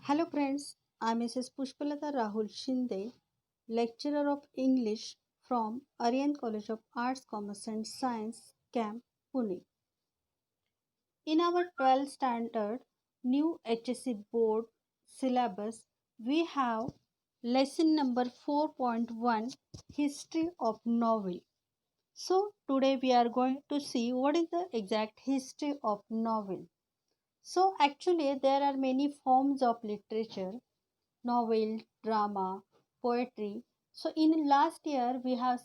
Hello friends, I am Mrs. Pushpalata Rahul Shinde, lecturer of English from Aryan College of Arts, Commerce and Science, Camp, Pune. In our 12th standard new HSC board syllabus, we have lesson number 4.1 History of Novel. So today we are going to see what is the exact history of novel. So actually there are many forms of literature novel, drama, poetry. So in last year we have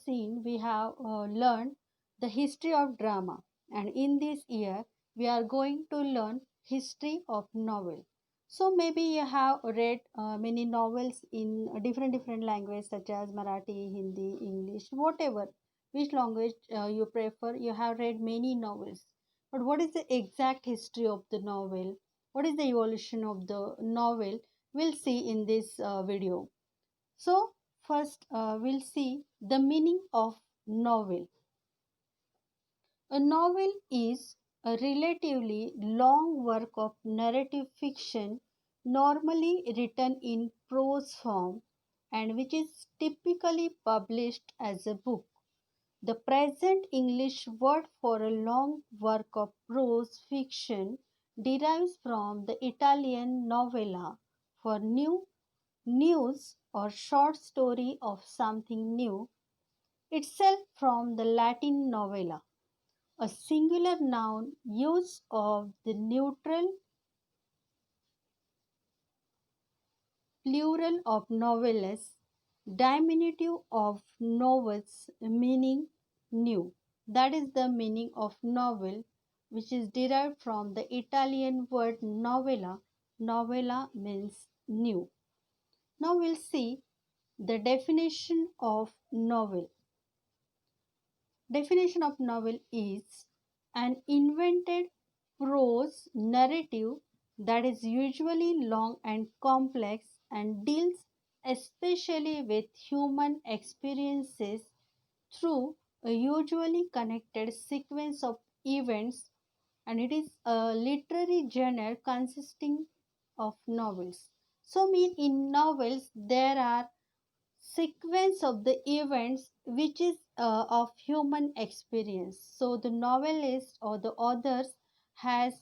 learned the history of drama, and in this year we are going to learn history of novel. So maybe you have read many novels in different languages such as Marathi, Hindi, English, whatever which language you prefer. You have read many novels, but what is the exact history of the novel? What is the evolution of the novel? We'll see in this video. So first we'll see the meaning of novel. A novel is a relatively long work of narrative fiction normally written in prose form and which is typically published as a book. The present English word for a long work of prose fiction derives from the Italian novella for new news or short story of something new, itself from the Latin novella, a singular noun used of the neutral plural of novelles, diminutive of novus meaning new. That is the meaning of novel, which is derived from the Italian word novella. Novella means new. Now we'll see the definition of novel. Definition of novel is an invented prose narrative that is usually long and complex and deals especially with human experiences through a usually connected sequence of events, and it is a literary genre consisting of novels. So mean in novels there are sequence of the events which is of human experience. So the novelist or the author has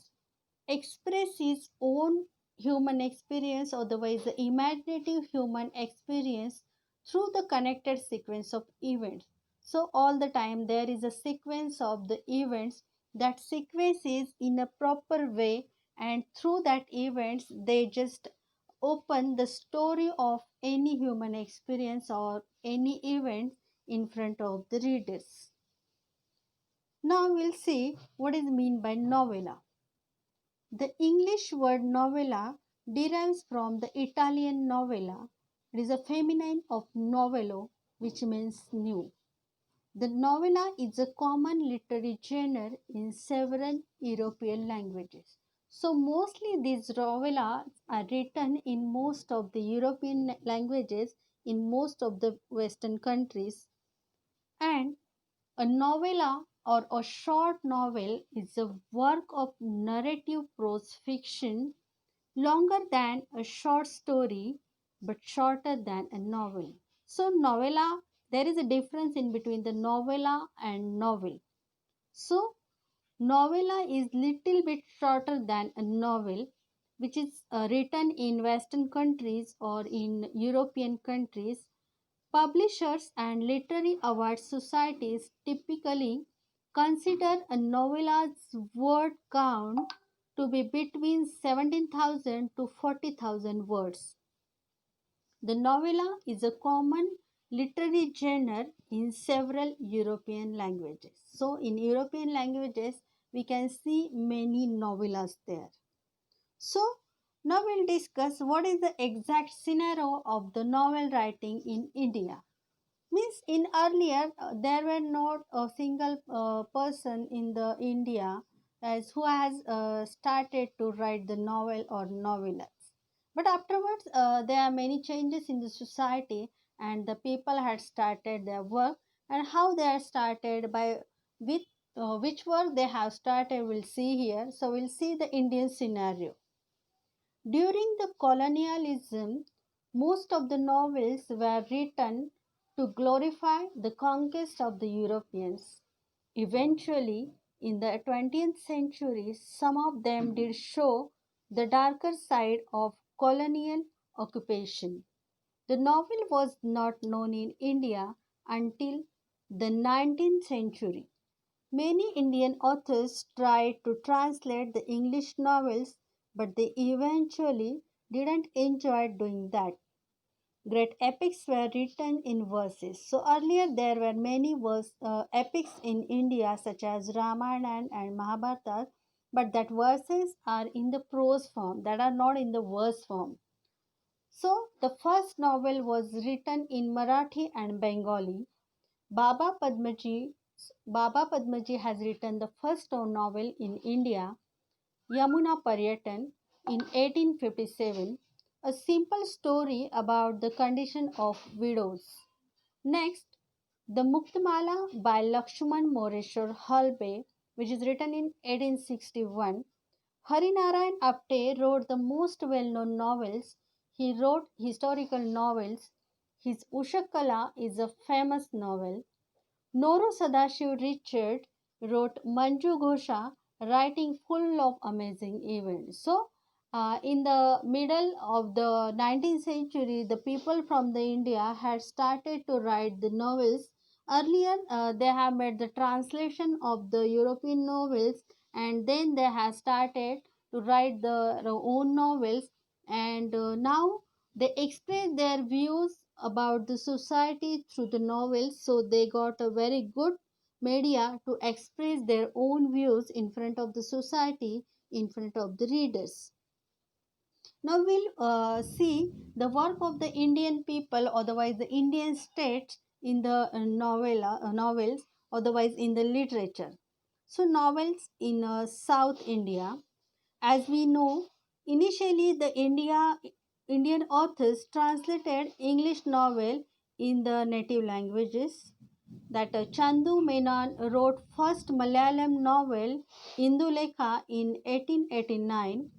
expressed his own human experience, otherwise the imaginative human experience through the connected sequence of events. So all the time there is a sequence of the events. That sequence is in a proper way, and through that events they just open the story of any human experience or any event in front of the readers. Now we'll see what is meant by novella. The English word novella derives from the Italian novella. It is a feminine of novello, which means new. The novella is a common literary genre in several European languages. So mostly these novellas are written in most of the European languages in most of the Western countries, and a novella or a short novel is a work of narrative prose fiction longer than a short story but shorter than a novel. So, novella, there is a difference in between the novella and novel. So, novella is little bit shorter than a novel, which is written in Western countries or in European countries. Publishers and literary award societies typically consider a novella's word count to be between 17,000 to 40,000 words. The novella is a common literary genre in several European languages. So, in European languages, we can see many novellas there. So, now we'll discuss what is the exact scenario of the novel writing in India. Means in earlier there were not a single person in the India as who has started to write the novel or novellas, but afterwards there are many changes in the society, and the people had started their work, and how they are started by with which work they have started we'll see here. So we'll see the Indian scenario. During the colonialism, most of the novels were written to glorify the conquest of the Europeans. Eventually, in the 20th century, some of them did show the darker side of colonial occupation. The novel was not known in India until the 19th century. Many Indian authors tried to translate the English novels, but they eventually didn't enjoy doing that. Great epics were written in verses. So earlier there were many epics in India such as Ramayana and Mahabharata, but that verses are in the prose form, that are not in the verse form. So the first novel was written in Marathi and Bengali. Baba Padmaji Baba Padmaji has written the first novel in India, Yamuna Paryatan, in 1857, a simple story about the condition of widows. Next, the Muktmala by Lakshman Moreshwar Halbe, which is written in 1861. Harinarayan Apte wrote the most well-known novels. He wrote historical novels. His Ushakala is a famous novel. Noro Sadashiv Richard wrote Manju Ghosha, writing full of amazing events. So, in the middle of the 19th century, the people from the India had started to write the novels. Earlier, they have made the translation of the European novels, and then they have started to write their own novels. And now they express their views about the society through the novels, so they got a very good media to express their own views in front of the society, in front of the readers. Now we'll see the work of the Indian people, otherwise the Indian states, in the novels, otherwise in the literature. So novels in South India, as we know, initially the Indian authors translated English novel in the native languages. That Chandu Menon wrote first Malayalam novel Indulekha in 1889.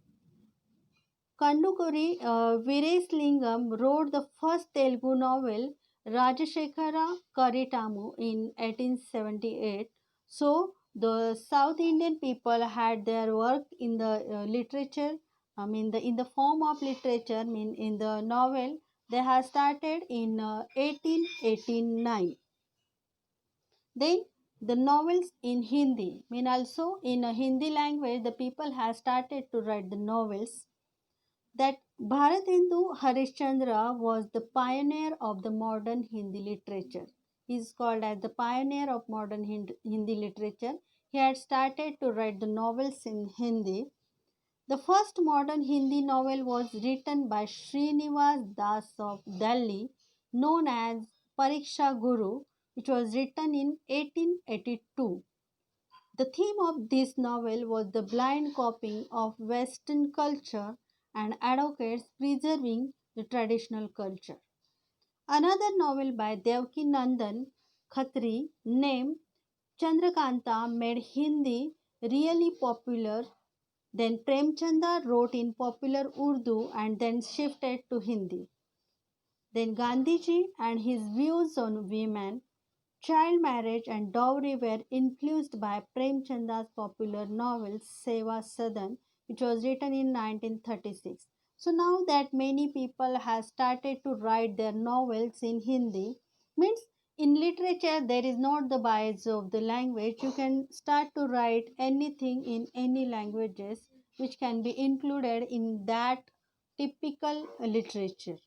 Kandukuri Vireslingam wrote the first Telugu novel Rajashekara Karitamu in 1878. So the South Indian people had their work in the literature, in the form of literature, in the novel. They have started in 1889. Then the novels in Hindi, also in a Hindi language, the people have started to write the novels. That Bharathendu Harishchandra was the pioneer of the modern Hindi literature. He is called as the pioneer of modern Hindi literature. He had started to write the novels in Hindi. The first modern Hindi novel was written by Srinivas Das of Delhi, known as Pariksha Guru, which was written in 1882. The theme of this novel was the blind copying of Western culture and advocates preserving the traditional culture. Another novel by Devki Nandan Khatri named Chandrakanta made Hindi really popular. Then Premchanda wrote in popular Urdu and then shifted to Hindi. Then Gandhiji and his views on women, child marriage and dowry were influenced by Premchanda's popular novel Seva Sadan, which was written in 1936. So now that many people have started to write their novels in Hindi, means in literature there is not the bias of the language. You can start to write anything in any languages which can be included in that typical literature.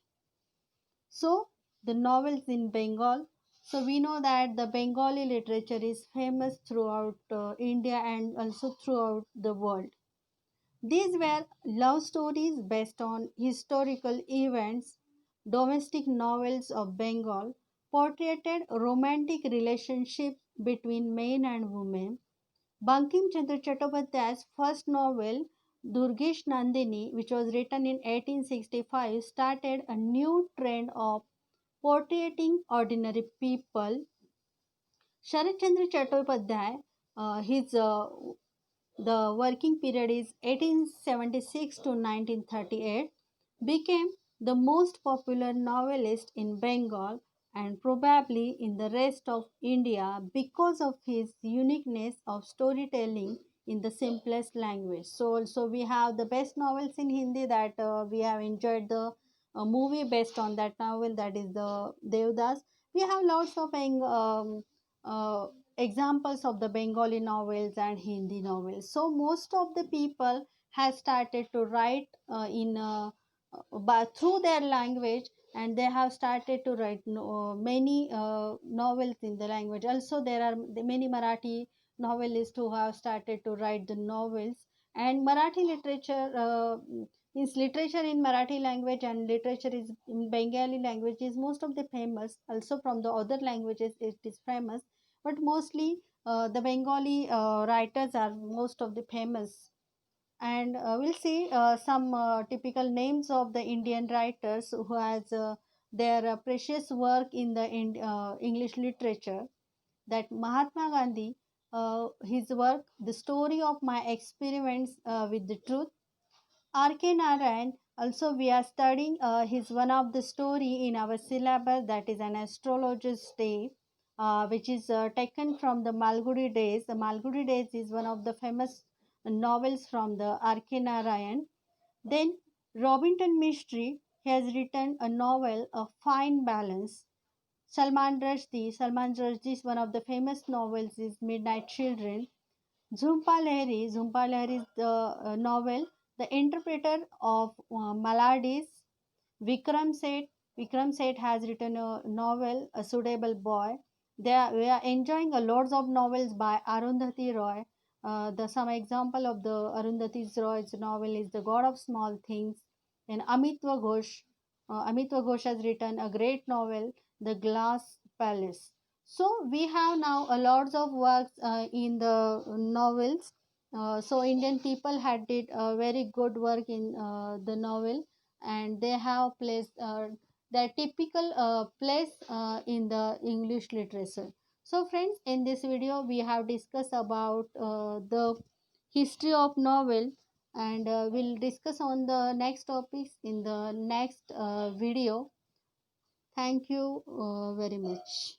So, the novels in Bengal. So, we know that the Bengali literature is famous throughout India and also throughout the world. These were love stories based on historical events. Domestic novels of Bengal portrayed romantic relationships between men and women. Bankim Chandra Chattopadhyay's first novel, Durgesh Nandini, which was written in 1865, started a new trend of portraying ordinary people. Sharat Chandra Chattopadhyay, his the working period is 1876 to 1938, became the most popular novelist in Bengal and probably in the rest of India because of his uniqueness of storytelling in the simplest language. So also we have the best novels in Hindi that we have enjoyed the movie based on that novel, that is the Devdas. We have lots of uh, examples of the Bengali novels and Hindi novels. So most of the people has started to write but through their language, and they have started to write many novels in the language. Also there are many Marathi novelists who have started to write the novels, and Marathi literature means literature in Marathi language and literature is in Bengali language is most of the famous. Also from the other languages it is famous, but mostly the Bengali writers are most of the famous. And we'll see some typical names of the Indian writers who has their precious work in the English literature. That Mahatma Gandhi, his work, The Story of My Experiments with the Truth. R.K. Narayan, also we are studying his one of the story in our syllabus, that is an astrologer's day, which is taken from the Malgudi Days. The Malgudi Days is one of the famous novels from the R.K. Narayan. Then Robinson Mistry has written a novel, A Fine Balance. Salman Rushdie is one of the famous novels is Midnight Children. Jhumpa Lahiri is the novel, The Interpreter of Maladies. Vikram Seth, Vikram Seth has written a novel, A Suitable Boy. We are enjoying a lots of novels by Arundhati Roy. The some example of the Arundhati Roy's novel is The God of Small Things. And Amitwa Ghosh has written a great novel, The Glass Palace. So we have now a lots of works in the novels. So Indian people had did a very good work in the novel, and they have placed their typical place in the English literature. So friends, in this video we have discussed about the history of novel, and we'll discuss on the next topics in the next video. Thank you very much.